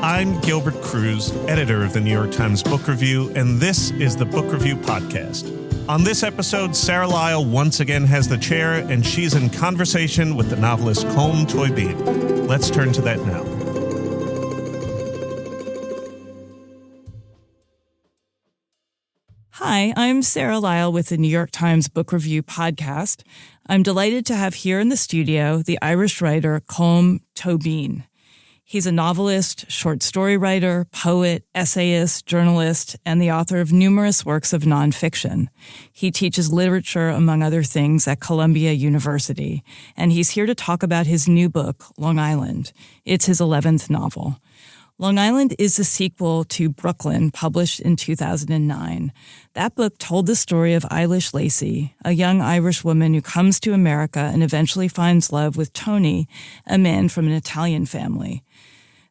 I'm Gilbert Cruz, editor of the New York Times Book Review, and this is the Book Review Podcast. On this episode, Sarah Lyall once again has the chair, and she's in conversation with the novelist Colm Tóibín. Let's turn to that now. Hi, I'm Sarah Lyall with the New York Times Book Review Podcast. I'm delighted to have here in the studio the Irish writer Colm Tóibín. He's a novelist, short story writer, poet, essayist, journalist, and the author of numerous works of nonfiction. He teaches literature, among other things, at Columbia University, and he's here to talk about his new book, Long Island. It's his 11th novel. Long Island is the sequel to Brooklyn, published in 2009. That book told the story of Eilis Lacey, a young Irish woman who comes to America and eventually finds love with Tony, a man from an Italian family.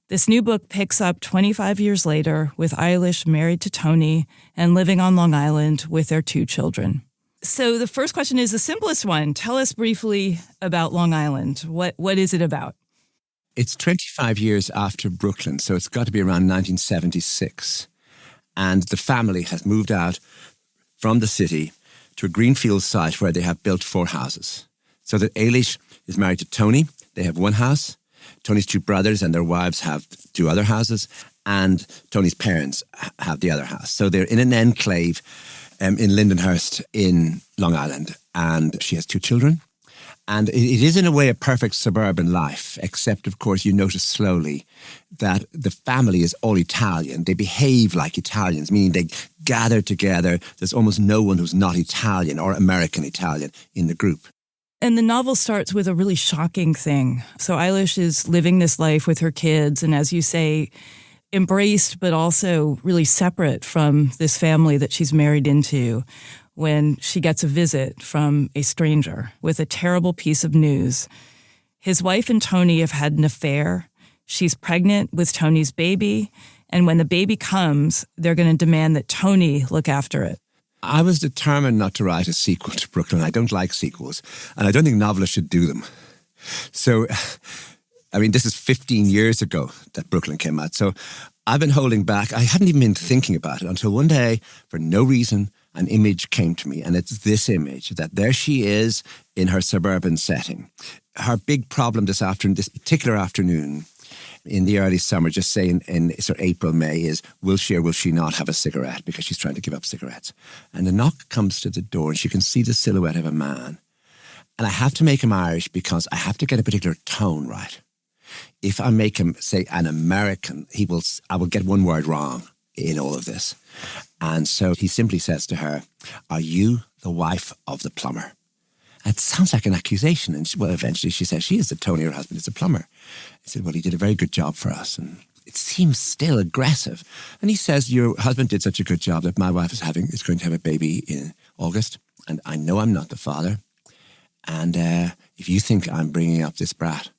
This new book picks up 25 years later with Eilis married to Tony and living on Long Island with their 2 children. So the first question is the simplest one. Tell us briefly about Long Island. What is it about? It's 25 years after Brooklyn, so it's got to be around 1976. And the family has moved out from the city to a greenfield site where they have built 4 houses. So that Eilis is married to Tony. They have 1 house. Tony's 2 brothers and their wives have 2 other houses, and Tony's parents have the other house. So they're in an enclave in Lindenhurst in Long Island, and she has 2 children. And it is in a way a perfect suburban life, except, of course, you notice slowly that the family is all Italian. They behave like Italians, meaning they gather together. There's almost no one who's not Italian or American Italian in the group. And the novel starts with a really shocking thing. So Eilis is living this life with her kids, and as you say, embraced but also really separate from this family that she's married into, when she gets a visit from a stranger with a terrible piece of news. His wife and Tony have had an affair. She's pregnant with Tony's baby, and when the baby comes, they're going to demand that Tony look after it. I was determined not to write a sequel to Brooklyn. I don't like sequels, and I don't think novelists should do them. So, I mean, this is 15 years ago that Brooklyn came out. So I've been holding back. I hadn't even been thinking about it until one day, for no reason, an image came to me. And it's this image, that there she is in her suburban setting. Her big problem this particular afternoon, in the early summer, just say in sort of April, May, is will she or will she not have a cigarette, because she's trying to give up cigarettes. And a knock comes to the door and she can see the silhouette of a man. And I have to make him Irish because I have to get a particular tone right. If I make him, say, an American, I will get one word wrong in all of this. And so he simply says to her, "Are you the wife of the plumber?" It sounds like an accusation. And eventually she says, she is. Tony, her husband, is a plumber. He said, "Well, he did a very good job for us." And it seems still aggressive. And he says, "Your husband did such a good job that my wife is going to have a baby in August. And I know I'm not the father. And if you think I'm bringing up this brat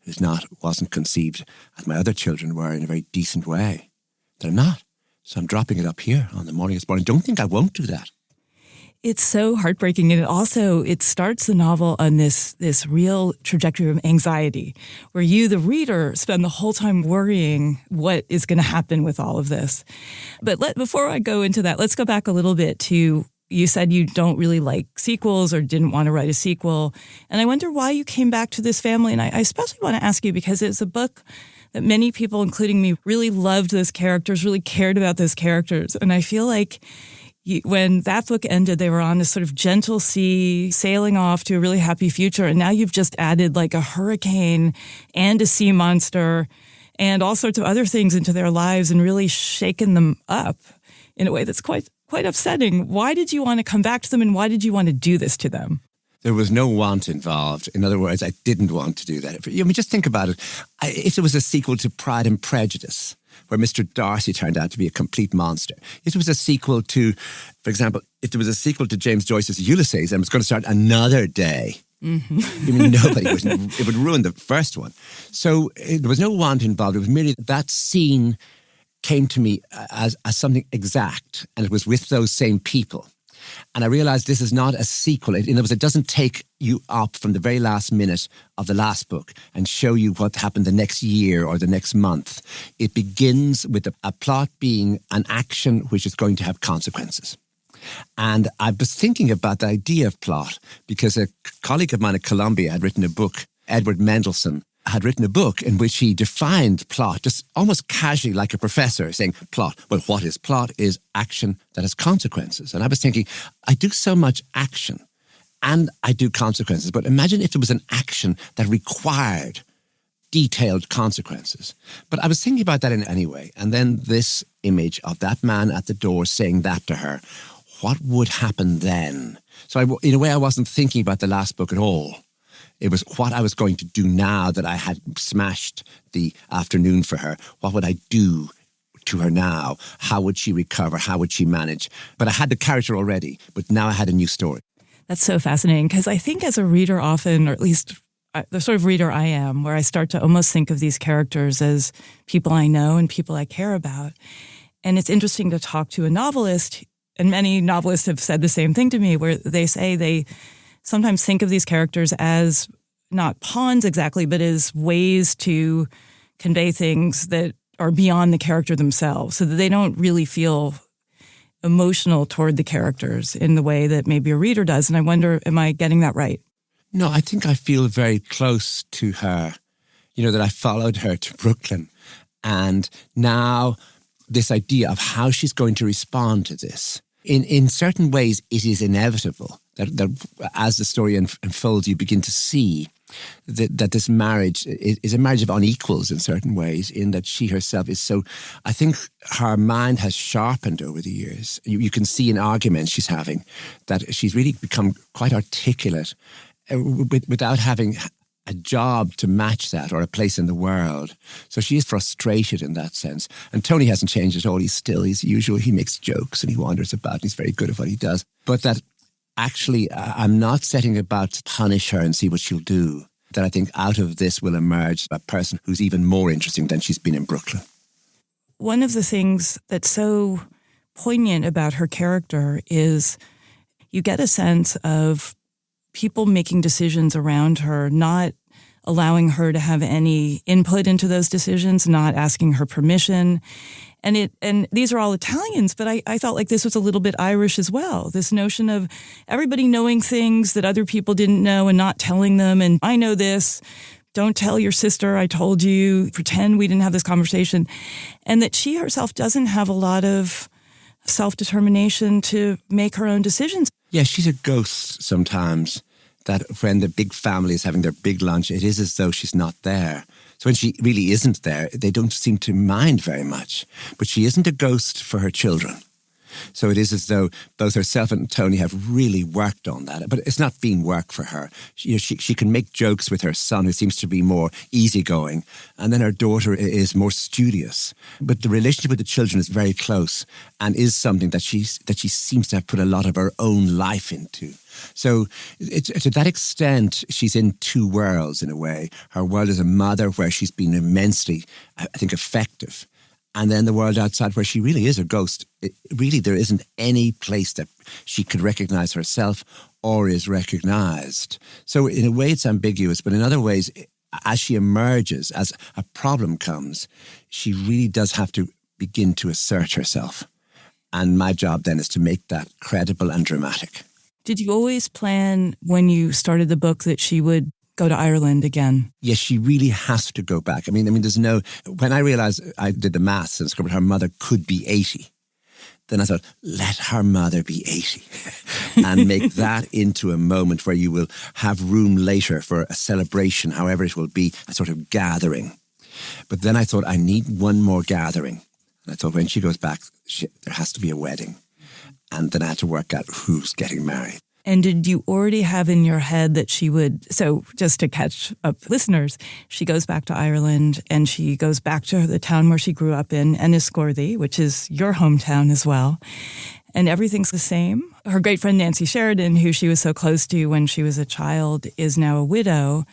who's wasn't conceived as my other children were in a very decent way, they're not. So I'm dropping it up here on the morning it's born. Don't think I won't do that." It's so heartbreaking, and it starts the novel on this real trajectory of anxiety, where you, the reader, spend the whole time worrying what is going to happen with all of this. But before I go into that, let's go back a little bit to, you said you don't really like sequels or didn't want to write a sequel, and I wonder why you came back to this family. And I especially want to ask you because it's a book that many people, including me, really loved those characters, really cared about those characters, and I feel like when that book ended, they were on this sort of gentle sea, sailing off to a really happy future. And now you've just added like a hurricane and a sea monster and all sorts of other things into their lives and really shaken them up in a way that's quite upsetting. Why did you want to come back to them, and why did you want to do this to them? There was no want involved. In other words, I didn't want to do that. Just think about it. If it was a sequel to Pride and Prejudice, where Mr. Darcy turned out to be a complete monster. If it was a sequel to, for example, if there was a sequel to James Joyce's Ulysses and it was going to start another day, it would ruin the first one. So there was no want involved. It was merely that scene came to me as something exact, and it was with those same people. And I realized this is not a sequel. In other words, it doesn't take you up from the very last minute of the last book and show you what happened the next year or the next month. It begins with a plot being an action which is going to have consequences. And I was thinking about the idea of plot because a colleague of mine at Columbia had written a book, Edward Mendelsohn, had written a book in which he defined plot just almost casually like a professor saying plot. Well, what is plot is action that has consequences. And I was thinking, I do so much action and I do consequences, but imagine if there was an action that required detailed consequences. But I was thinking about that in any way. And then this image of that man at the door saying that to her, what would happen then? So in a way, I wasn't thinking about the last book at all. It was what I was going to do now that I had smashed the afternoon for her. What would I do to her now? How would she recover? How would she manage? But I had the character already, but now I had a new story. That's so fascinating because I think as a reader often, or at least the sort of reader I am, where I start to almost think of these characters as people I know and people I care about. And it's interesting to talk to a novelist, and many novelists have said the same thing to me, where they say they sometimes think of these characters as not pawns exactly, but as ways to convey things that are beyond the character themselves, so that they don't really feel emotional toward the characters in the way that maybe a reader does. And I wonder, am I getting that right? No, I think I feel very close to her, that I followed her to Brooklyn. And now this idea of how she's going to respond to this. In certain ways, it is inevitable that as the story unfolds, you begin to see that this marriage is a marriage of unequals in certain ways, in that she herself is so... I think her mind has sharpened over the years. You can see in arguments she's having that she's really become quite articulate without having a job to match that or a place in the world. So she is frustrated in that sense. And Tony hasn't changed at all. He's usual. He makes jokes and he wanders about and he's very good at what he does. But that actually I'm not setting about to punish her and see what she'll do. That I think out of this will emerge a person who's even more interesting than she's been in Brooklyn. One of the things that's so poignant about her character is you get a sense of people making decisions around her, not allowing her to have any input into those decisions, not asking her permission. And these are all Italians, but I felt like this was a little bit Irish as well. This notion of everybody knowing things that other people didn't know and not telling them. And I know this. Don't tell your sister I told you. Pretend we didn't have this conversation. And that she herself doesn't have a lot of self-determination to make her own decisions. Yeah, she's a ghost sometimes. That when the big family is having their big lunch, it is as though she's not there. So when she really isn't there, they don't seem to mind very much. But she isn't a ghost for her children. So it is as though both herself and Tony have really worked on that. But it's not been work for her. She can make jokes with her son, who seems to be more easygoing. And then her daughter is more studious. But the relationship with the children is very close and is something that she seems to have put a lot of her own life into. So to that extent, she's in two worlds in a way. Her world as a mother, where she's been immensely, I think, effective. And then the world outside, where she really is a ghost. Really, there isn't any place that she could recognize herself or is recognized. So in a way, it's ambiguous. But in other ways, as she emerges, as a problem comes, she really does have to begin to assert herself. And my job then is to make that credible and dramatic. Did you always plan when you started the book that she would go to Ireland again? Yes, she really has to go back. I mean, when I realized, I did the maths and discovered her mother could be 80, then I thought, let her mother be 80 and make that into a moment where you will have room later for a celebration, however it will be, a sort of gathering. But then I thought, I need one more gathering. And I thought, when she goes back, there has to be a wedding. And then I had to work out who's getting married. And did you already have in your head that she would, so just to catch up listeners, she goes back to Ireland and she goes back to the town where she grew up in, Enniscorthy, which is your hometown as well. And everything's the same. Her great friend Nancy Sheridan, who she was so close to when she was a child, is now a widow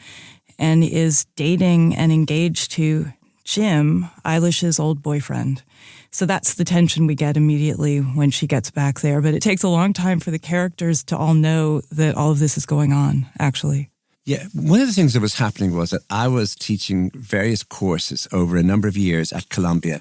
and is dating and engaged to Jim, Eilish's old boyfriend. So that's the tension we get immediately when she gets back there. But it takes a long time for the characters to all know that all of this is going on, actually. Yeah, one of the things that was happening was that I was teaching various courses over a number of years at Columbia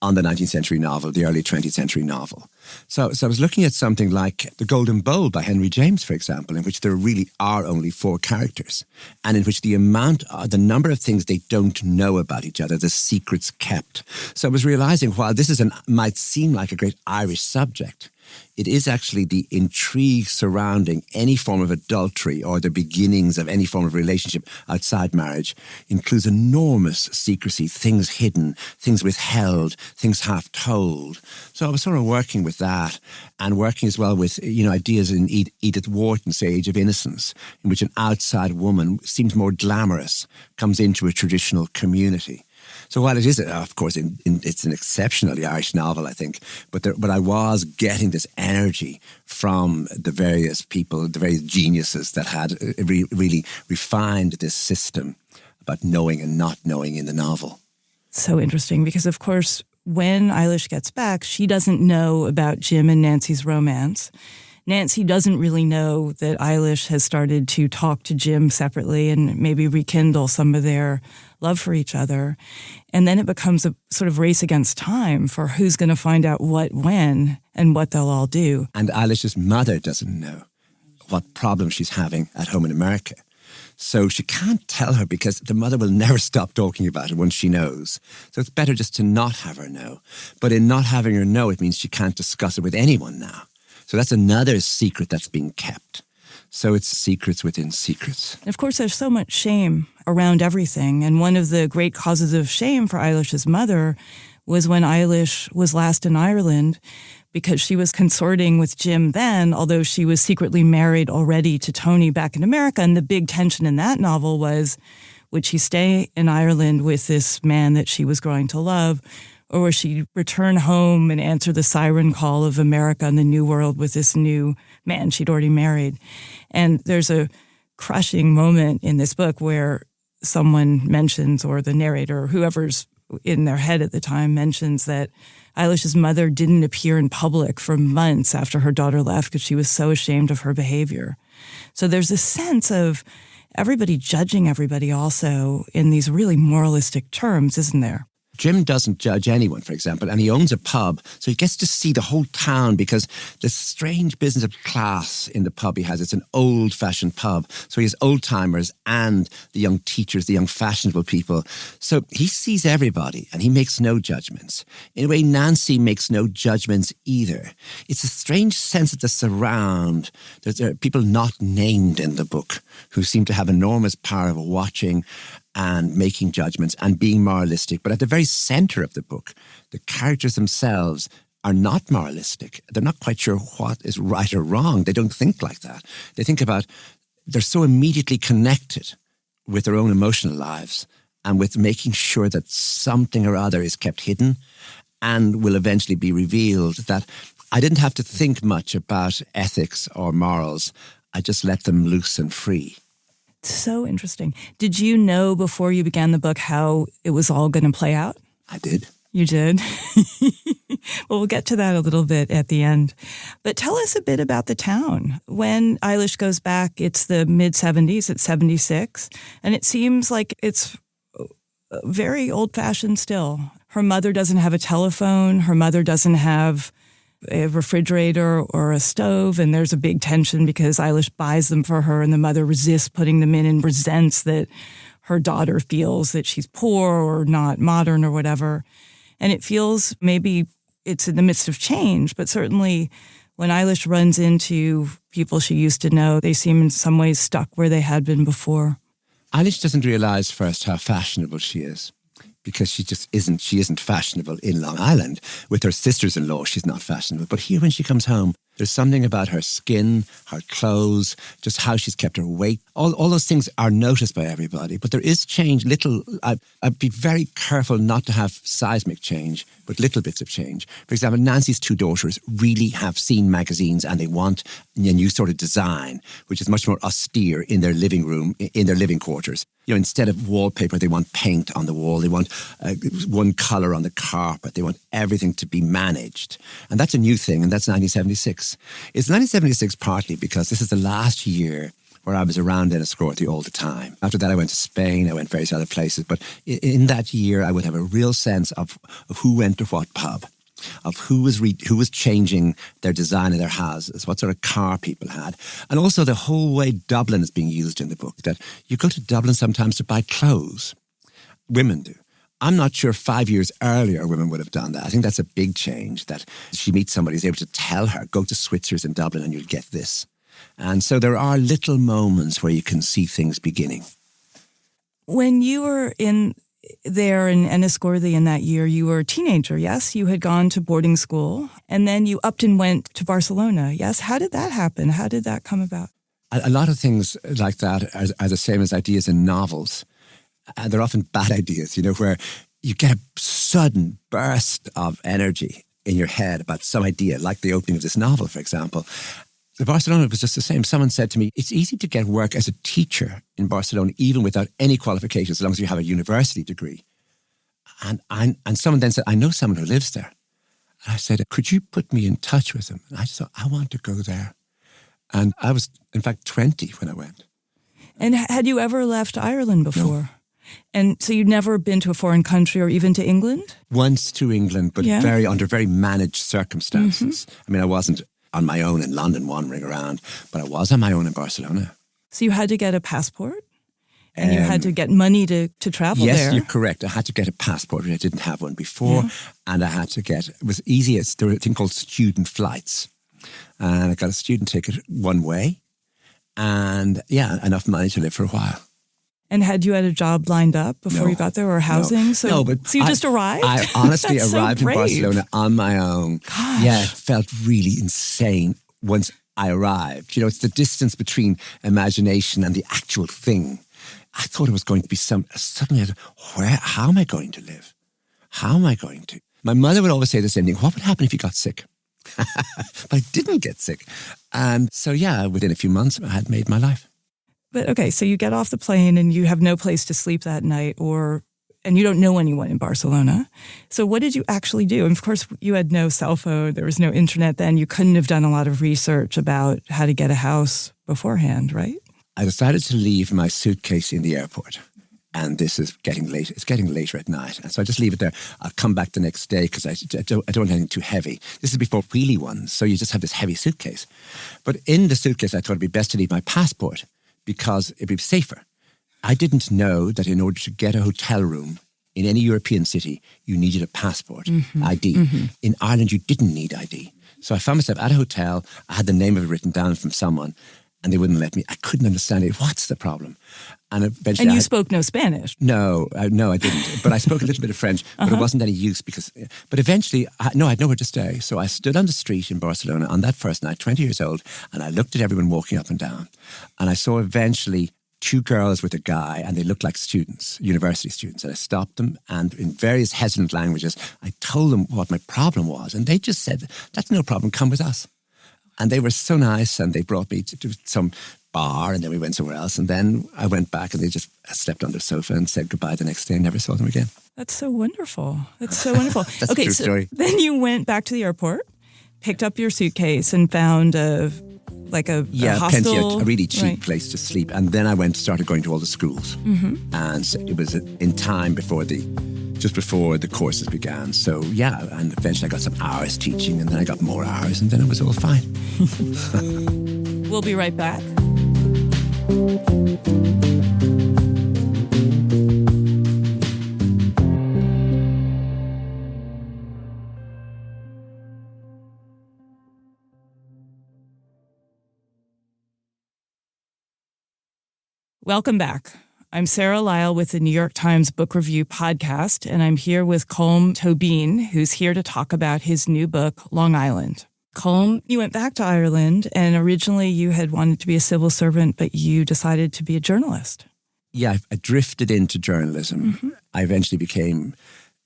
on the 19th century novel, the early 20th century novel. So I was looking at something like The Golden Bowl by Henry James, for example, in which there really are only 4 characters, and in which the number of things they don't know about each other, the secrets kept. So I was realizing, while this might seem like a great Irish subject, it is actually the intrigue surrounding any form of adultery or the beginnings of any form of relationship outside marriage includes enormous secrecy, things hidden, things withheld, things half told. So I was sort of working with that and working as well with, ideas in Edith Wharton's Age of Innocence, in which an outside woman seems more glamorous, comes into a traditional community. So while it is, of course, it's an exceptionally Irish novel, I think, but I was getting this energy from the various people, the various geniuses that had really refined this system about knowing and not knowing in the novel. So interesting, because of course, when Eilish gets back, she doesn't know about Jim and Nancy's romance. Nancy doesn't really know that Eilish has started to talk to Jim separately and maybe rekindle some of their love for each other. And then it becomes a sort of race against time for who's going to find out what, when, and what they'll all do. And Eilish's mother doesn't know what problem she's having at home in America. So she can't tell her because the mother will never stop talking about it once she knows. So it's better just to not have her know. But in not having her know, it means she can't discuss it with anyone now. So that's another secret that's being kept. So it's secrets within secrets. Of course, there's so much shame around everything. And one of the great causes of shame for Eilish's mother was when Eilish was last in Ireland, because she was consorting with Jim then, although she was secretly married already to Tony back in America. And the big tension in that novel was, would she stay in Ireland with this man that she was growing to love, or would she return home and answer the siren call of America and the new world with this new man she'd already married? And there's a crushing moment in this book where someone mentions, or the narrator, or whoever's in their head at the time, mentions that Eilish's mother didn't appear in public for months after her daughter left because she was so ashamed of her behavior. So there's a sense of everybody judging everybody also in these really moralistic terms, isn't there? Jim doesn't judge anyone, for example, and he owns a pub, so he gets to see the whole town because the strange business of class in the pub he has, it's an old-fashioned pub, so he has old-timers and the young teachers, the young fashionable people. So he sees everybody, and he makes no judgments. In a way, Nancy makes no judgments either. It's a strange sense of the surround. There are people not named in the book who seem to have enormous power of watching and making judgments and being moralistic. But at the very center of the book, the characters themselves are not moralistic. They're not quite sure what is right or wrong. They don't think like that. They think about, they're so immediately connected with their own emotional lives and with making sure that something or other is kept hidden and will eventually be revealed, that I didn't have to think much about ethics or morals. I just let them loose and free. So interesting. Did you know before you began the book how it was all going to play out? I did. You did? Well, we'll get to that a little bit at the end. But tell us a bit about the town. When Eilish goes back, it's the mid-70s, it's 76, and it seems like it's very old-fashioned still. Her mother doesn't have a telephone. Her mother doesn't have a refrigerator or a stove, and there's a big tension because Eilish buys them for her and the mother resists putting them in and resents that her daughter feels that she's poor or not modern or whatever. And it feels maybe it's in the midst of change, but certainly when Eilish runs into people she used to know, they seem in some ways stuck where they had been before. Eilish doesn't realise first how fashionable she is, because she isn't fashionable in Long Island. With her sisters-in-law, she's not fashionable. But here when she comes home, there's something about her skin, her clothes, just how she's kept her weight. All those things are noticed by everybody. But there is change, I'd be very careful not to have seismic change, but little bits of change. For example, Nancy's 2 daughters really have seen magazines and they want a new sort of design, which is much more austere in their living room, in their living quarters. Instead of wallpaper, they want paint on the wall. They want one colour on the carpet. They want everything to be managed. And that's a new thing, and that's 1976. It's 1976 partly because this is the last year where I was around Enniscorthy all the time. After that, I went to Spain. I went various other places. But in that year, I would have a real sense of who went to what pub, of who was changing their design of their houses, what sort of car people had. And also the whole way Dublin is being used in the book, that you go to Dublin sometimes to buy clothes. Women do. I'm not sure 5 years earlier women would have done that. I think that's a big change, that she meets somebody who's able to tell her, go to Switzer's in Dublin and you'll get this. And so there are little moments where you can see things beginning. When you were there in Enniscorthy in that year, you were a teenager, yes? You had gone to boarding school, and then you upped and went to Barcelona, yes? How did that happen? How did that come about? A lot of things like that are the same as ideas in novels. And they're often bad ideas, where you get a sudden burst of energy in your head about some idea, like the opening of this novel, for example. The Barcelona was just the same. Someone said to me, it's easy to get work as a teacher in Barcelona, even without any qualifications, as long as you have a university degree. And someone then said, I know someone who lives there. And I said, could you put me in touch with him? And I just thought, I want to go there. And I was, in fact, 20 when I went. And had you ever left Ireland before? No. And so you'd never been to a foreign country or even to England? Once to England, but under very managed circumstances. Mm-hmm. I mean, I wasn't on my own in London wandering around, but I was on my own in Barcelona. So you had to get a passport? And you had to get money to travel there? Yes, you're correct. I had to get a passport. I didn't have one before. Yeah. And I had to it was easy. There was a thing called student flights. And I got a student ticket one way. And enough money to live for a while. And had you had a job lined up before you got there, or housing? So you just arrived? I honestly arrived in Barcelona on my own. Gosh. Yeah, it felt really insane once I arrived. It's the distance between imagination and the actual thing. I thought it was going to be suddenly, how am I going to live? How am I going to? My mother would always say the same thing. What would happen if you got sick? But I didn't get sick. And so, within a few months, I had made my life. But okay, so you get off the plane and you have no place to sleep that night, and you don't know anyone in Barcelona. So what did you actually do? And of course, you had no cell phone. There was no internet then. You couldn't have done a lot of research about how to get a house beforehand, right? I decided to leave my suitcase in the airport. And this is getting late. It's getting later at night. And so I just leave it there. I'll come back the next day because I don't want anything too heavy. This is before wheelie ones. So you just have this heavy suitcase. But in the suitcase, I thought it'd be best to leave my passport, because it'd be safer. I didn't know that in order to get a hotel room in any European city, you needed a passport, ID. Mm-hmm. In Ireland, you didn't need ID. So I found myself at a hotel. I had the name of it written down from someone, and they wouldn't let me. I couldn't understand it. What's the problem? And eventually, you spoke no Spanish? No, I didn't. But I spoke a little bit of French, but it wasn't any use because. But eventually, I had nowhere to stay. So I stood on the street in Barcelona on that first night, 20 years old, and I looked at everyone walking up and down, and I saw eventually 2 girls with a guy, and they looked like students, university students. And I stopped them, and in various hesitant languages, I told them what my problem was, and they just said, "That's no problem. Come with us." And they were so nice, and they brought me to some bar, and then we went somewhere else. And then I went back, and they just slept on the sofa and said goodbye the next day and never saw them again. That's so wonderful. That's so wonderful. That's a true story. Then you went back to the airport, picked up your suitcase, and found a hostel. Pension, a really cheap place to sleep. And then I started going to all the schools. Mm-hmm. And it was in time just before the courses began. So, and eventually I got some hours teaching, and then I got more hours, and then it was all fine. We'll be right back. Welcome back. I'm Sarah Lyall with the New York Times Book Review podcast, and I'm here with Colm Tóibín, who's here to talk about his new book, Long Island. Colm, you went back to Ireland, and originally you had wanted to be a civil servant, but you decided to be a journalist. Yeah, I drifted into journalism. Mm-hmm. I eventually became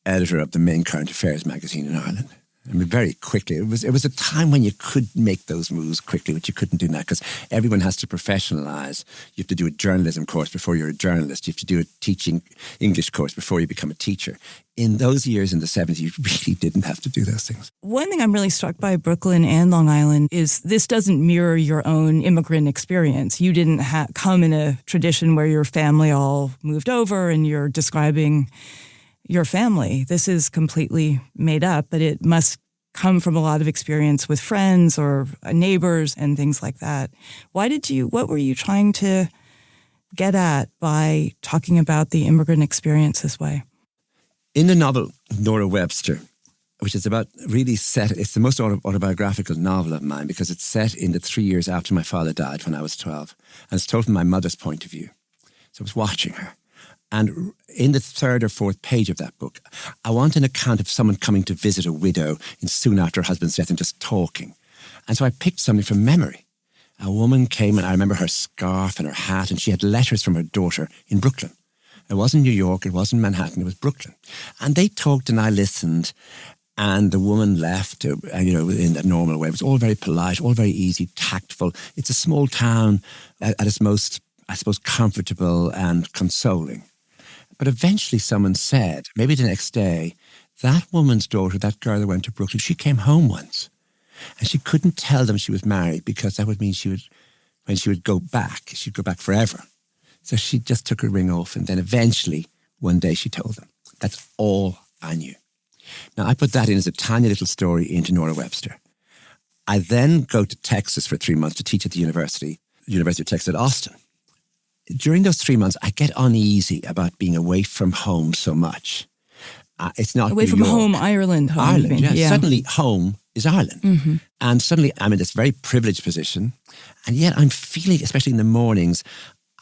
editor of the main current affairs magazine in Ireland. I mean, very quickly. It was a time when you could make those moves quickly, which you couldn't do now because everyone has to professionalise. You have to do a journalism course before you're a journalist. You have to do a teaching English course before you become a teacher. In those years in the 70s, you really didn't have to do those things. One thing I'm really struck by Brooklyn and Long Island is this doesn't mirror your own immigrant experience. You didn't come in a tradition where your family all moved over and you're describing your family. This is completely made up, but it must come from a lot of experience with friends or neighbors and things like that. What were you trying to get at by talking about the immigrant experience this way? In the novel Nora Webster, which is about really set, it's the most autobiographical novel of mine because it's set in the 3 years after my father died when I was 12. And it's told from my mother's point of view. So I was watching her. And in the third or fourth page of that book, I want an account of someone coming to visit a widow soon after her husband's death and just talking. And so I picked something from memory. A woman came and I remember her scarf and her hat and she had letters from her daughter in Brooklyn. It wasn't New York, it wasn't Manhattan, it was Brooklyn. And they talked and I listened and the woman left, in a normal way. It was all very polite, all very easy, tactful. It's a small town at its most, I suppose, comfortable and consoling. But eventually someone said, maybe the next day, that woman's daughter, that girl that went to Brooklyn, she came home once. And she couldn't tell them she was married because that would mean when she would go back, she'd go back forever. So she just took her ring off and then eventually one day she told them. That's all I knew. Now I put that in as a tiny little story into Nora Webster. I then go to Texas for 3 months to teach at the University of Texas at Austin. During those 3 months, I get uneasy about being away from home so much. It's not away New from York. home, Ireland. Ireland, yeah. Suddenly home is Ireland. Mm-hmm. And suddenly I'm in this very privileged position. And yet I'm feeling, especially in the mornings,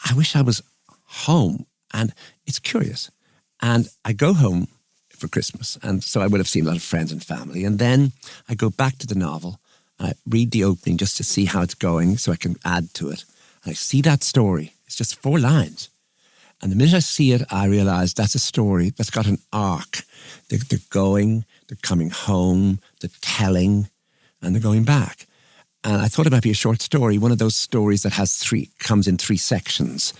I wish I was home. And it's curious. And I go home for Christmas. And so I would have seen a lot of friends and family. And then I go back to the novel. And I read the opening just to see how it's going so I can add to it. And I see that story. It's just 4 lines. And the minute I see it, I realise that's a story that's got an arc. They're going, they're coming home, they're telling, and they're going back. And I thought it might be a short story, one of those stories that comes in 3 sections.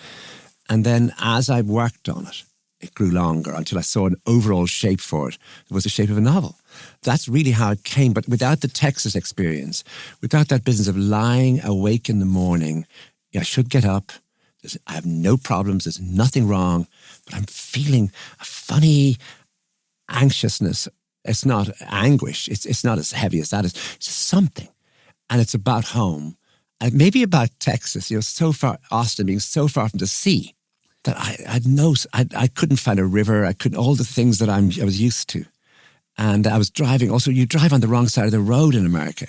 And then as I worked on it, it grew longer until I saw an overall shape for it. It was the shape of a novel. That's really how it came. But without the Texas experience, without that business of lying awake in the morning, I should get up. I have no problems. There's nothing wrong. But I'm feeling a funny anxiousness. It's not anguish. It's not as heavy as that. It's just something. And it's about home. And maybe about Texas, so far, Austin being so far from the sea, that I couldn't find a river. I couldn't, all the things that I was used to. And I was driving, also you drive on the wrong side of the road in America.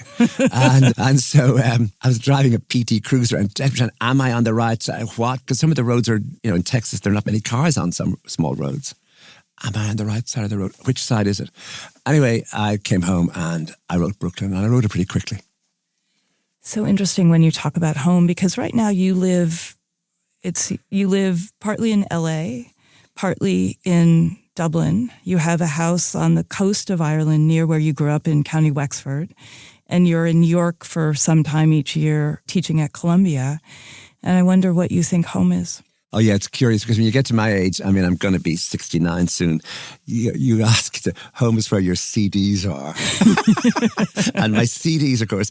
and so I was driving a PT Cruiser and am I on the right side? What? Because some of the roads are, in Texas, there are not many cars on some small roads. Am I on the right side of the road? Which side is it? Anyway, I came home and I wrote Brooklyn and I wrote it pretty quickly. So interesting when you talk about home because right now you live partly in LA, partly in Dublin. You have a house on the coast of Ireland near where you grew up in County Wexford. And you're in New York for some time each year teaching at Columbia. And I wonder what you think home is. Oh, yeah, it's curious because when you get to my age, I'm going to be 69 soon. You ask, home is where your CDs are. And my CDs, of course,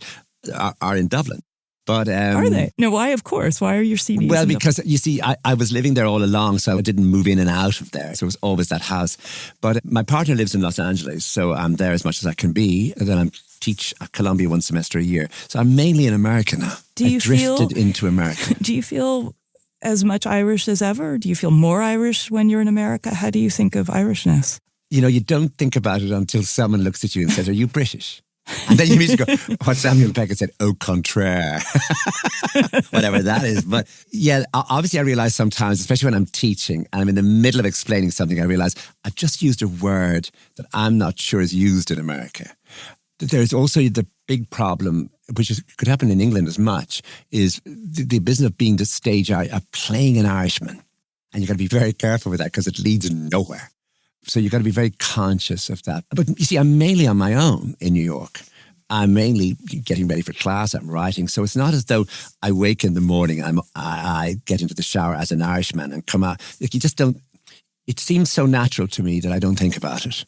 are in Dublin. But are they? No, why, of course? Why are your CDs? Well, because you see, I was living there all along, so I didn't move in and out of there. So it was always that house. But my partner lives in Los Angeles, so I'm there as much as I can be. And then I teach at Columbia 1 semester a year. So I'm mainly in America now. I drifted into America. Do you feel as much Irish as ever? Do you feel more Irish when you're in America? How do you think of Irishness? You don't think about it until someone looks at you and says, "Are you British?" And then you immediately go, what Samuel Beckett said, au contraire, whatever that is. But yeah, obviously I realize sometimes, especially when I'm teaching and I'm in the middle of explaining something, I realize I've just used a word that I'm not sure is used in America. There's also the big problem, which could happen in England as much, is the business of being the stage of playing an Irishman. And you've got to be very careful with that because it leads nowhere. So you've got to be very conscious of that. But you see, I'm mainly on my own in New York. I'm mainly getting ready for class. I'm writing. So it's not as though I wake in the morning, I get into the shower as an Irishman and come out. Like, you just don't, it seems so natural to me that I don't think about it.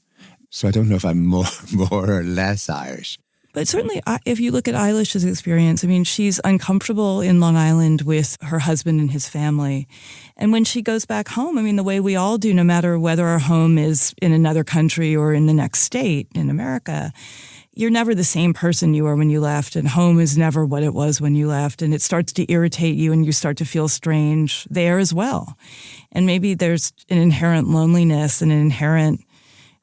So I don't know if I'm more or less Irish. But certainly, if you look at Eilish's experience, I mean, she's uncomfortable in Long Island with her husband and his family. And when she goes back home, I mean, the way we all do, no matter whether our home is in another country or in the next state in America, you're never the same person you were when you left, and home is never what it was when you left, and it starts to irritate you and you start to feel strange there as well. And maybe there's an inherent loneliness and an inherent,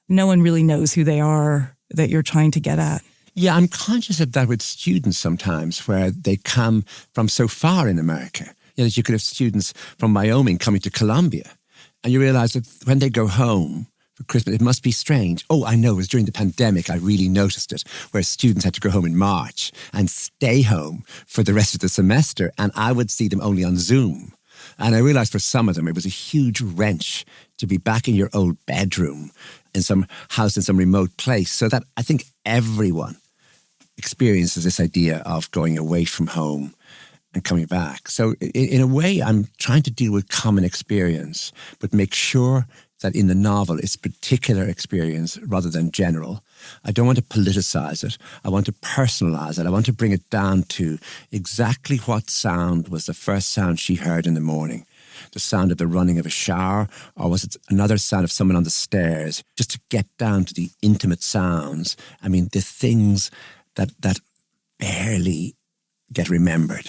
no one really knows who they are that you're trying to get at. Yeah, I'm conscious of that with students sometimes, where they come from so far in America. You know, you could have students from Wyoming coming to Columbia, and you realize that when they go home for Christmas, it must be strange. Oh, I know, it was during the pandemic, I really noticed it, where students had to go home in March and stay home for the rest of the semester, and I would see them only on Zoom. And I realized for some of them, it was a huge wrench to be back in your old bedroom in some house in some remote place. So that I think everyone experiences this idea of going away from home and coming back. So in a way, I'm trying to deal with common experience, but make sure that in the novel it's particular experience rather than general. I don't want to politicize it. I want to personalize it. I want to bring it down to exactly what sound was the first sound she heard in the morning. The sound of the running of a shower, or was it another sound of someone on the stairs? Just to get down to the intimate sounds. I mean, the things that barely get remembered.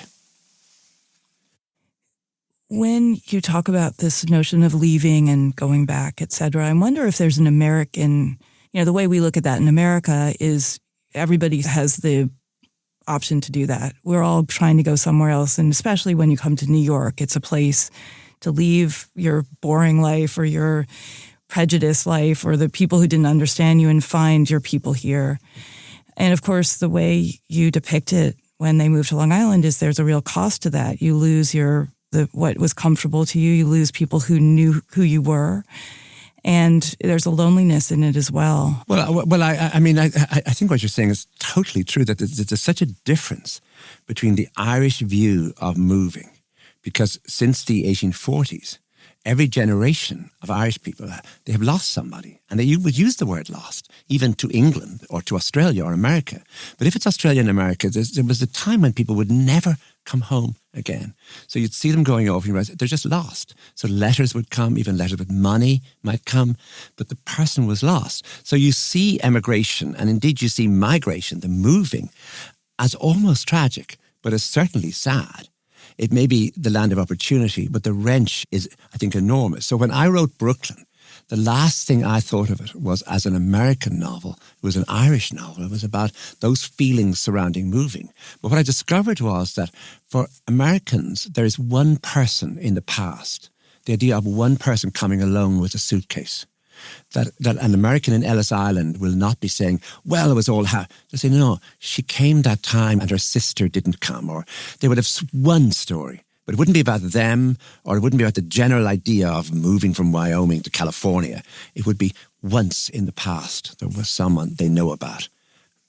When you talk about this notion of leaving and going back, et cetera, I wonder if there's an American, you know, the way we look at that in America is everybody has the option to do that. We're all trying to go somewhere else. And especially when you come to New York, it's a place to leave your boring life or your prejudiced life or the people who didn't understand you and find your people here. And of course, the way you depict it when they move to Long Island is there's a real cost to that. You lose what was comfortable to you. You lose people who knew who you were. And there's a loneliness in it as well. Well, I mean, I think what you're saying is totally true, that there's such a difference between the Irish view of moving. Because since the 1840s, every generation of Irish people, they have lost somebody. And they would use the word lost, even to England or to Australia or America. But if it's Australia and America, there was a time when people would never come home again. So you'd see them going over and you realize they're just lost. So letters would come, even letters with money might come, but the person was lost. So you see emigration, and indeed you see migration, the moving, as almost tragic, but as certainly sad. It may be the land of opportunity, but the wrench is, I think, enormous. So when I wrote Brooklyn, the last thing I thought of it was as an American novel. It was an Irish novel. It was about those feelings surrounding moving. But what I discovered was that for Americans, there is one person in the past, the idea of one person coming alone with a suitcase. That an American in Ellis Island will not be saying, well, it was all how. They say, no, she came that time and her sister didn't come. Or they would have one story. But it wouldn't be about them, or it wouldn't be about the general idea of moving from Wyoming to California. It would be once in the past there was someone they know about,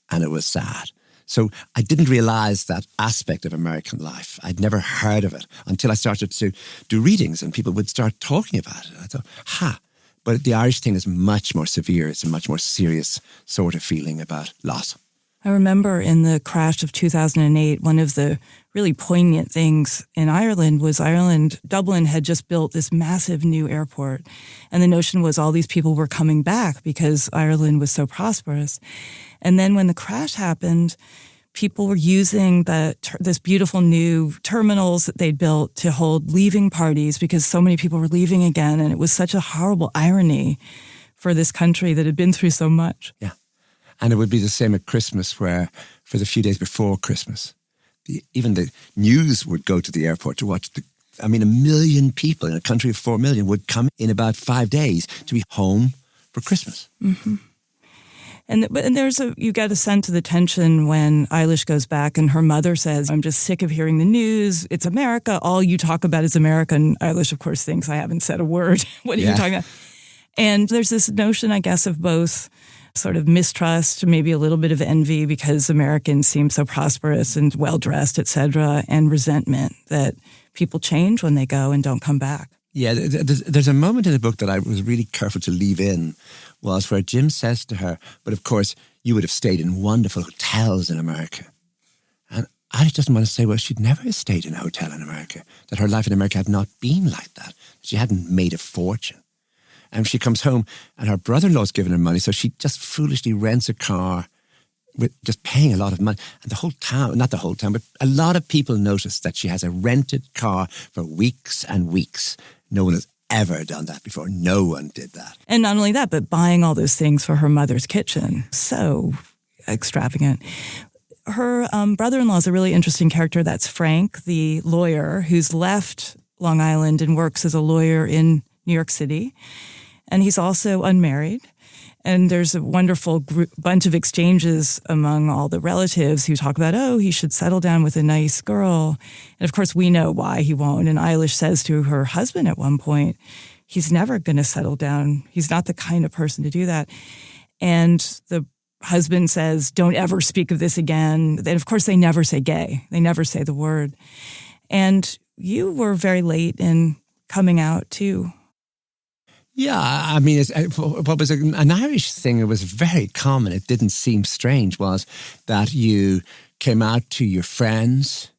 and it was sad. So I didn't realize that aspect of American life. I'd never heard of it until I started to do readings and people would start talking about it. I thought, But the Irish thing is much more severe. It's a much more serious sort of feeling about loss. I remember in the crash of 2008, one of the really poignant things in Ireland was Dublin had just built this massive new airport. And the notion was all these people were coming back because Ireland was so prosperous. And then when the crash happened, people were using this beautiful new terminals that they'd built to hold leaving parties because so many people were leaving again. And it was such a horrible irony for this country that had been through so much. Yeah. And it would be the same at Christmas, where for the few days before Christmas, even the news would go to the airport to watch 1 million people in a country of 4 million would come in about 5 days to be home for Christmas. Mm-hmm. And you get a sense of the tension when Eilish goes back and her mother says, I'm just sick of hearing the news. It's America. All you talk about is America. And Eilish, of course, thinks I haven't said a word. What are you talking about? And there's this notion, I guess, of both sort of mistrust, maybe a little bit of envy because Americans seem so prosperous and well-dressed, et cetera, and resentment that people change when they go and don't come back. Yeah, there's a moment in the book that I was really careful to leave in, was where Jim says to her, but of course, you would have stayed in wonderful hotels in America. And Alice doesn't want to say, well, she'd never stayed in a hotel in America, that her life in America had not been like that. She hadn't made a fortune. And she comes home and her brother-in-law's given her money, so she just foolishly rents a car with just paying a lot of money. And the whole town, not the whole town, but a lot of people notice that she has a rented car for weeks and weeks. No one has ever done that before. No one did that. And not only that, but buying all those things for her mother's kitchen. So extravagant. Her brother-in-law is a really interesting character. That's Frank, the lawyer, who's left Long Island and works as a lawyer in New York City. And he's also unmarried. And there's a wonderful bunch of exchanges among all the relatives who talk about, oh, he should settle down with a nice girl. And of course, we know why he won't. And Eilish says to her husband at one point, he's never going to settle down. He's not the kind of person to do that. And the husband says, don't ever speak of this again. And of course, they never say gay. They never say the word. And you were very late in coming out, too. Yeah, I mean, what was an Irish thing, it was very common, it didn't seem strange, was that you came out to your friends,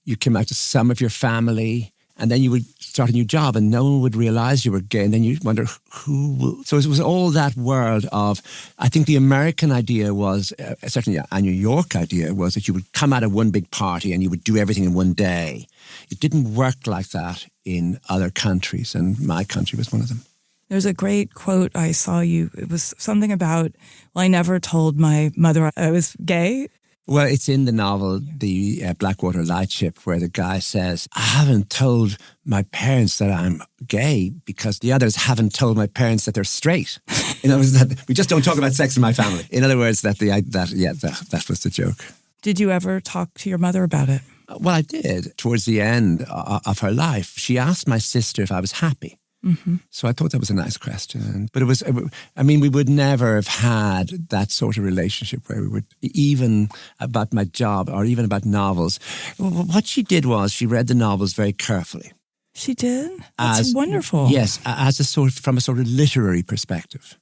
you came out to some of your family, and then you would start a new job and no one would realize you were gay, and then you wonder who will. So it was all that world of, I think the American idea was, certainly a New York idea was that you would come out of one big party and you would do everything in one day. It didn't work like that in other countries, and my country was one of them. There's a great quote I saw you. It was something about, well, I never told my mother I was gay. Well, it's in the novel, The Blackwater Lightship, where the guy says, I haven't told my parents that I'm gay because the others haven't told my parents that they're straight. In other words, that we just don't talk about sex in my family. In other words, that was the joke. Did you ever talk to your mother about it? Well, I did. Towards the end of her life, she asked my sister if I was happy. Mm-hmm. So I thought that was a nice question. But we would never have had that sort of relationship where we would, even about my job or even about novels. What she did was she read the novels very carefully. She did? That's wonderful. Yes, from a sort of literary perspective.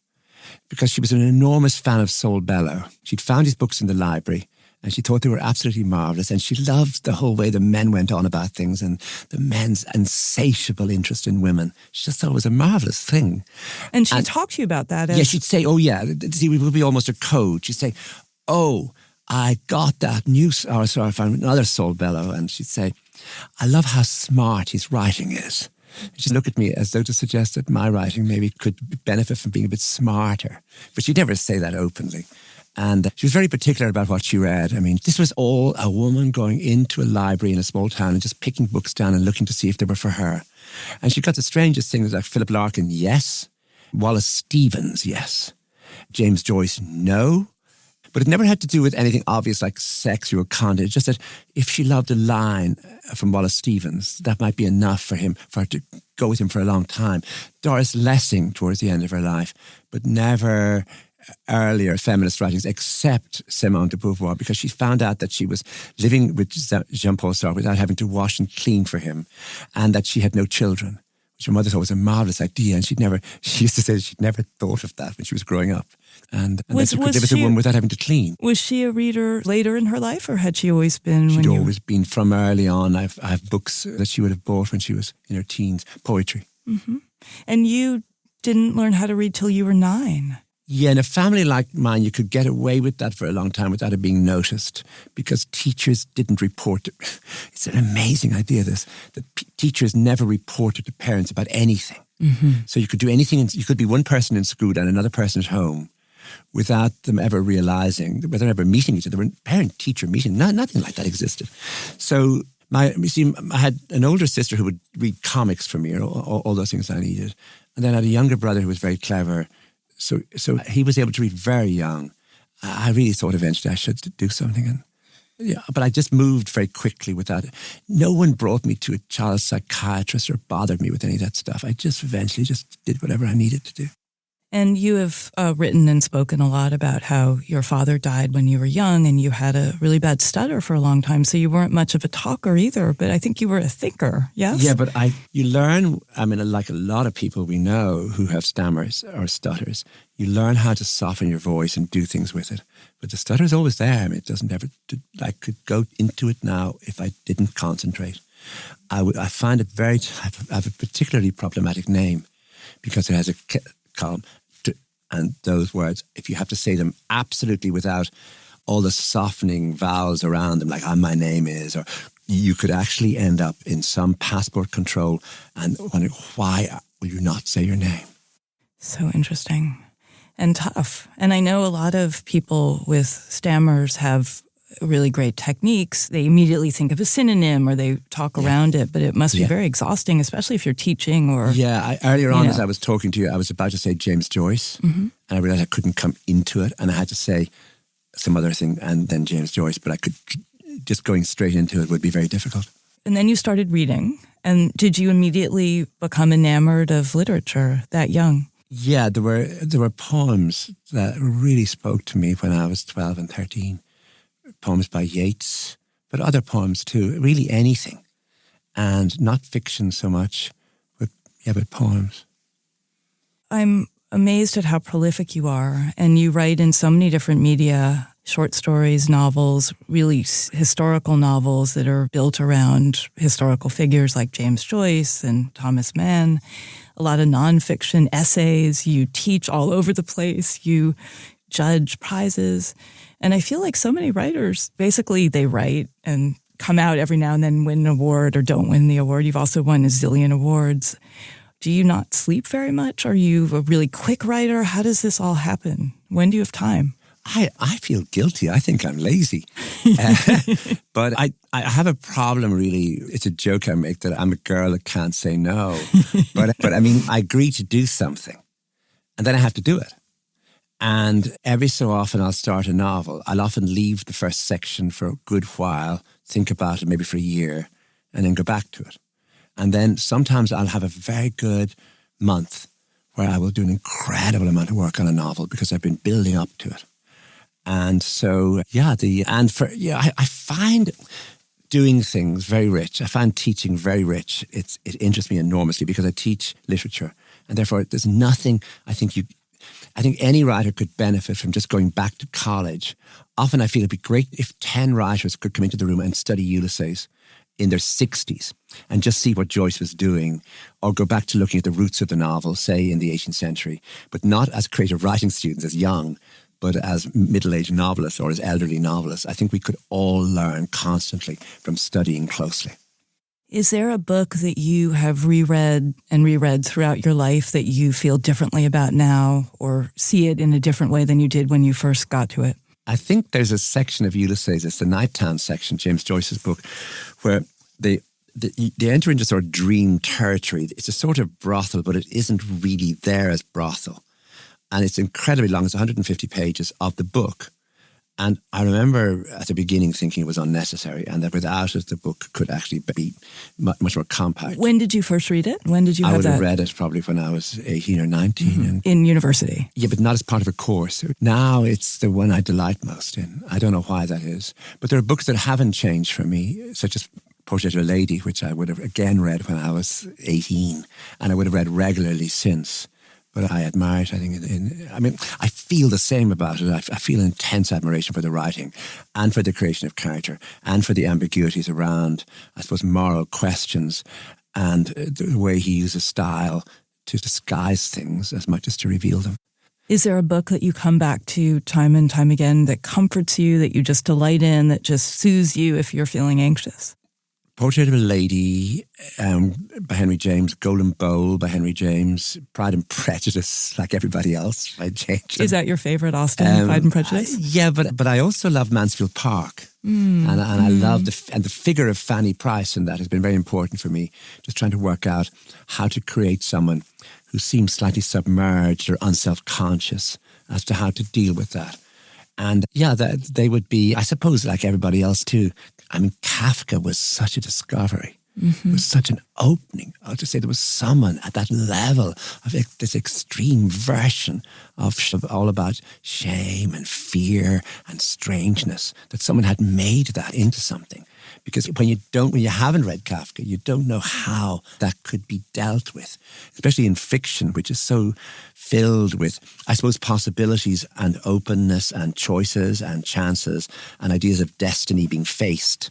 Because she was an enormous fan of Saul Bellow. She'd found his books in the library. And she thought they were absolutely marvellous. And she loved the whole way the men went on about things and the men's insatiable interest in women. She just thought it was a marvellous thing. And she talked to you about that? Yeah, she'd say, oh, yeah. See, it would be almost a code. She'd say, oh, I got that new... I found another Saul Bellow. And she'd say, I love how smart his writing is. She'd look at me as though to suggest that my writing maybe could benefit from being a bit smarter. But she'd never say that openly. And she was very particular about what she read. I mean, this was all a woman going into a library in a small town and just picking books down and looking to see if they were for her. And she got the strangest things like Philip Larkin, yes. Wallace Stevens, yes. James Joyce, no. But it never had to do with anything obvious like sexual content. It's just that if she loved a line from Wallace Stevens, that might be enough for her to go with him for a long time. Doris Lessing towards the end of her life, but never earlier feminist writings except Simone de Beauvoir, because she found out that she was living with Jean-Paul Sartre without having to wash and clean for him, and that she had no children, which her mother thought was a marvellous idea. And she used to say that she'd never thought of that when she was growing up. And that she could live with a woman without having to clean. Was she a reader later in her life, or had she always been? She'd always been from early on. I have books that she would have bought when she was in her teens, poetry. Mm-hmm. And you didn't learn how to read till you were 9. Yeah, in a family like mine, you could get away with that for a long time without it being noticed because teachers didn't report it. It's an amazing idea, this, that teachers never reported to parents about anything. Mm-hmm. So you could do anything, you could be one person in school and another person at home without them ever realizing, without them ever meeting each other. Parent-teacher meeting, nothing like that existed. So I had an older sister who would read comics for me, or all those things I needed. And then I had a younger brother who was very clever. So he was able to read very young. I really thought eventually I should do something. And yeah, but I just moved very quickly without it. No one brought me to a child psychiatrist or bothered me with any of that stuff. I just eventually just did whatever I needed to do. And you have written and spoken a lot about how your father died when you were young and you had a really bad stutter for a long time. So you weren't much of a talker either, but I think you were a thinker, yes? Yeah, but you learn, like a lot of people we know who have stammers or stutters, you learn how to soften your voice and do things with it. But the stutter is always there. It doesn't ever, I could go into it now if I didn't concentrate. I find it I have a particularly problematic name because it has a column, and those words, if you have to say them absolutely without all the softening vowels around them, like my name is, or you could actually end up in some passport control and wondering, why will you not say your name? So interesting and tough. And I know a lot of people with stammers have really great techniques. They immediately think of a synonym or they talk around it, but it must be very exhausting, especially if you're teaching or... Yeah, earlier on as I was talking to you, I was about to say James Joyce, and I realized I couldn't come into it, and I had to say some other thing and then James Joyce, but I could, just going straight into it would be very difficult. And then you started reading, and did you immediately become enamored of literature that young? Yeah, there were poems that really spoke to me when I was 12 and 13. Poems by Yeats, but other poems too, really anything. And not fiction so much, but poems. I'm amazed at how prolific you are, and you write in so many different media, short stories, novels, really historical novels that are built around historical figures like James Joyce and Thomas Mann, a lot of nonfiction essays. You teach all over the place. You judge prizes. And I feel like so many writers, basically they write and come out every now and then, win an award or don't win the award. You've also won a zillion awards. Do you not sleep very much? Are you a really quick writer? How does this all happen? When do you have time? I feel guilty. I think I'm lazy. But I have a problem, really. It's a joke I make that I'm a girl that can't say no. But I agree to do something and then I have to do it. And every so often I'll start a novel. I'll often leave the first section for a good while, think about it maybe for a year, and then go back to it. And then sometimes I'll have a very good month where I will do an incredible amount of work on a novel because I've been building up to it. And so, I find doing things very rich. I find teaching very rich. It interests me enormously because I teach literature. And therefore, there's nothing I think any writer could benefit from just going back to college. Often I feel it'd be great if 10 writers could come into the room and study Ulysses in their 60s and just see what Joyce was doing, or go back to looking at the roots of the novel, say in the 18th century, but not as creative writing students, as young, but as middle-aged novelists or as elderly novelists. I think we could all learn constantly from studying closely. Is there a book that you have reread and reread throughout your life that you feel differently about now or see it in a different way than you did when you first got to it? I think there's a section of Ulysses, it's the Night Town section, James Joyce's book, where they enter into sort of dream territory. It's a sort of brothel, but it isn't really there as brothel. And it's incredibly long. It's 150 pages of the book. And I remember at the beginning thinking it was unnecessary and that without it, the book could actually be much more compact. When did you first read it? When did you have that? I would have read it probably when I was 18 or 19. Mm-hmm. In university? Yeah, but not as part of a course. Now it's the one I delight most in. I don't know why that is. But there are books that haven't changed for me, such as Portrait of a Lady, which I would have again read when I was 18. And I would have read regularly since. But I admire it, I think. I feel the same about it. I feel intense admiration for the writing and for the creation of character and for the ambiguities around, I suppose, moral questions and the way he uses style to disguise things as much as to reveal them. Is there a book that you come back to time and time again that comforts you, that you just delight in, that just soothes you if you're feeling anxious? Portrait of a Lady by Henry James, Golden Bowl by Henry James, Pride and Prejudice, like everybody else by James. Is that your favorite Austen, Pride and Prejudice? Yeah, but I also love Mansfield Park. And I love the figure of Fanny Price in that has been very important for me, just trying to work out how to create someone who seems slightly submerged or unself-conscious as to how to deal with that. And yeah, they would be, I suppose, like everybody else too. Kafka was such a discovery. It was such an opening. I would just say there was someone at that level of this extreme version of all about shame and fear and strangeness, that someone had made that into something. Because when you haven't read Kafka, you don't know how that could be dealt with, especially in fiction, which is so filled with, I suppose, possibilities and openness and choices and chances and ideas of destiny being faced.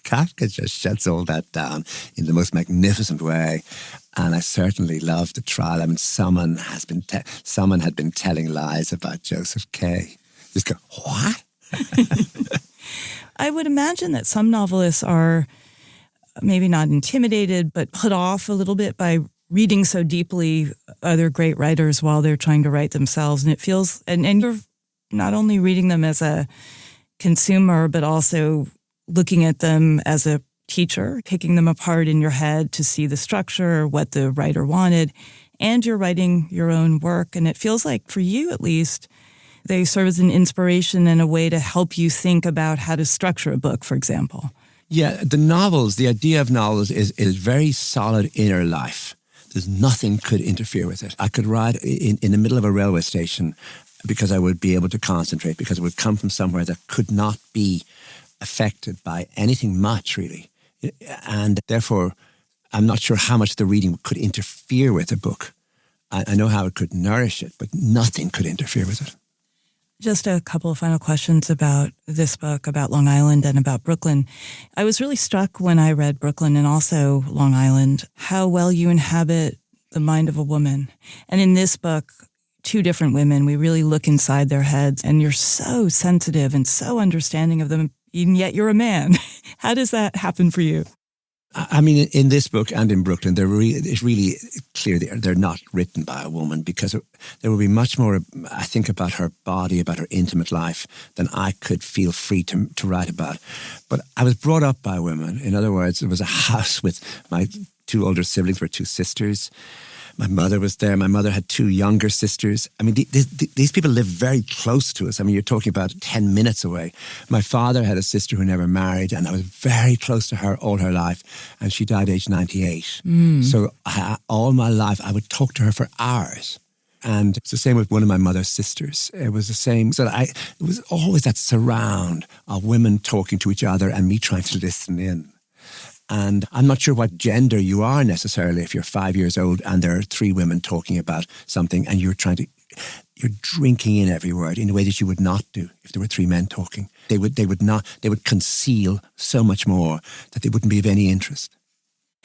Kafka just shuts all that down in the most magnificent way. And I certainly love the trial. I mean, someone had been telling lies about Joseph K. Just go, what? I would imagine that some novelists are maybe not intimidated, but put off a little bit by reading so deeply other great writers while they're trying to write themselves. And it feels, and you're not only reading them as a consumer, but also looking at them as a teacher, picking them apart in your head to see the structure, what the writer wanted, and you're writing your own work. And it feels like, for you at least, they serve as an inspiration and a way to help you think about how to structure a book, for example. Yeah, the idea of novels is very solid inner life. There's nothing could interfere with it. I could ride in the middle of a railway station because I would be able to concentrate, because it would come from somewhere that could not be affected by anything much, really. And therefore, I'm not sure how much the reading could interfere with a book. I know how it could nourish it, but nothing could interfere with it. Just a couple of final questions about this book, about Long Island and about Brooklyn. I was really struck when I read Brooklyn and also Long Island, how well you inhabit the mind of a woman. And in this book, two different women, we really look inside their heads, and you're so sensitive and so understanding of them, and yet you're a man. How does that happen for you? I mean, in this book and in Brooklyn, it's really clear they're not written by a woman, because there will be much more, I think, about her body, about her intimate life than I could feel free to write about. But I was brought up by women. In other words, there was a house with my two older siblings, were two sisters. My mother was there. My mother had two younger sisters. I mean, these people live very close to us. I mean, you're talking about 10 minutes away. My father had a sister who never married, and I was very close to her all her life, and she died aged 98. So all my life, I would talk to her for hours. And it's the same with one of my mother's sisters. It was the same. So it was always that surround of women talking to each other and me trying to listen in. And I'm not sure what gender you are necessarily if you're 5 years old and there are three women talking about something and you're drinking in every word in a way that you would not do if there were three men talking. They would conceal so much more that they wouldn't be of any interest.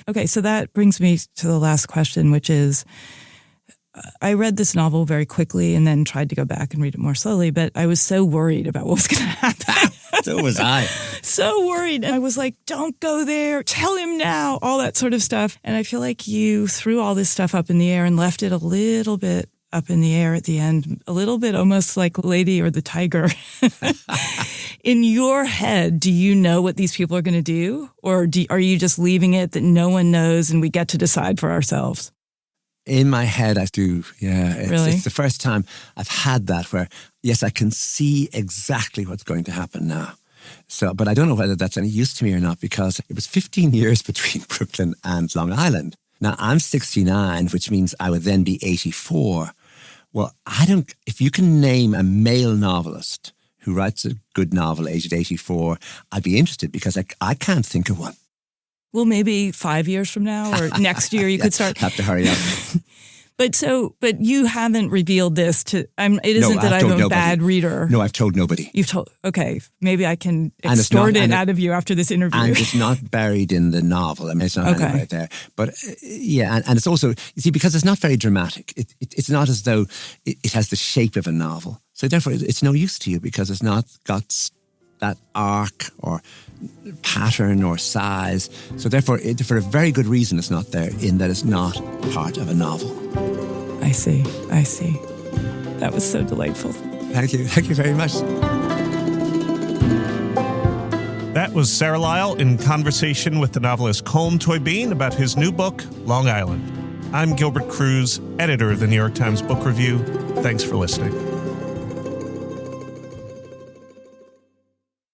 Okay, so that brings me to the last question, which is, I read this novel very quickly and then tried to go back and read it more slowly, but I was so worried about what was going to happen. So was I. So worried. And I was like, don't go there. Tell him now. All that sort of stuff. And I feel like you threw all this stuff up in the air and left it a little bit up in the air at the end, a little bit almost like Lady or the Tiger. In your head, do you know what these people are going to do? Or are you just leaving it that no one knows and we get to decide for ourselves? In my head, I do, yeah. Really? It's the first time I've had that where, yes, I can see exactly what's going to happen now. So, but I don't know whether that's any use to me or not, because it was 15 years between Brooklyn and Long Island. Now, I'm 69, which means I would then be 84. Well, if you can name a male novelist who writes a good novel aged 84, I'd be interested, because I can't think of one. Well, maybe 5 years from now or next year you could start. Have to hurry up. But you haven't revealed this to. It isn't that I'm a bad reader. No, I've told nobody. You've told. Okay, maybe I can extort it out of you after this interview. And it's not buried in the novel. I mean, it's not anywhere there. But yeah, and it's also, you see, because it's not very dramatic. It's not as though it has the shape of a novel. So therefore, it's no use to you, because it's not got that arc or pattern or size. So therefore, for a very good reason, it's not there, in that it's not part of a novel. I see. That was so delightful. Thank you very much. That was Sarah Lyall in conversation with the novelist Colm Tóibín about his new book, Long Island. I'm Gilbert Cruz, editor of the New York Times Book Review. Thanks for listening.